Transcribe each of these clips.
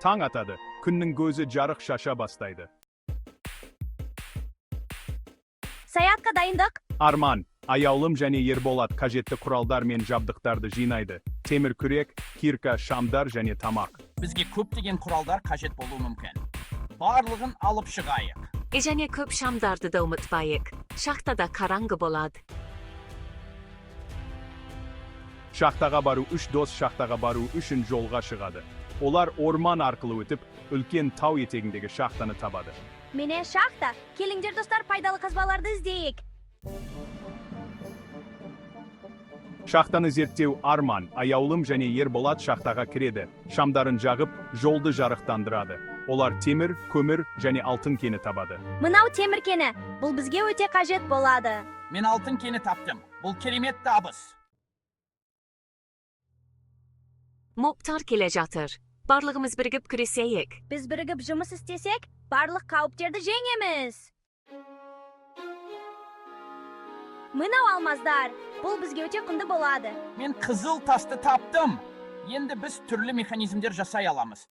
Таң атады, күннің көзі жарық шаша бастайды. Саятқа дайындық. Арман, аяулым және Ерболат қажетті құралдар мен жабдықтарды жинайды. Темір күрек, кирка, шамдар және тамақ. Бізге көптеген құралдар қажет болуы мүмкін. Барлығын алып шығайық. Және көп шамдарды да ұмытпайық. Шахтада қараңғы болады. Шахтаға бару үш дос шахтаға бару үшін жолға шығады. Олар орман арқылы өтіп, үлкен тау етегіндегі шахтаны табады. Міне шахта. Келіңдер достар, пайдалы қазбаларды іздейік. Шахтаны зерттеу Арман, аяулым және Ерболат шахтаға кіреді. Шамдарын жағып, жолды жарықтандырады. Олар темір, көмір және алтын кені табады. Мынау темір кені. Бұл бізге өте қажет болады. Мен алтын кені таптым. Бұл керемет табыс. Мобтар келе жатыр. Барлығымыз бірігіп күресейік. Біз бірігіп жұмыс істесек, барлық қауіптерді жеңеміз. Мынау алмаздар. Бұл бізге өте құнды болады. Мен қызыл тасты таптым. Енді біз түрлі механизмдер жасай аламыз.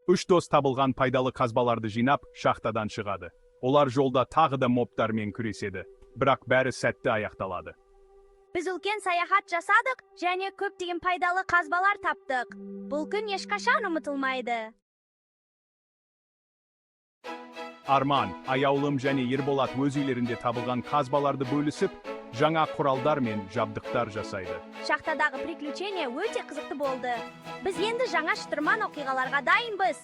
Үш дос табылған пайдалы қазбаларды жинап, шахтадан шығады. Олар жолда тағы да мобтармен күреседі. Бірақ бәрі сәтті аяқталады. Біз үлкен саяхат жасадық, және көптеген пайдалы қазбалар таптық. Бұл күн ешқашан ұмытылмайды. Арман, аяулым және Ерболат өз үйлерінде табылған қазбаларды бөлісіп, жаңа құралдар мен жабдықтар жасайды. Шахтадағы приключения өте қызықты болды. Біз енді жаңа шытырман оқиғаларға дайынбыз.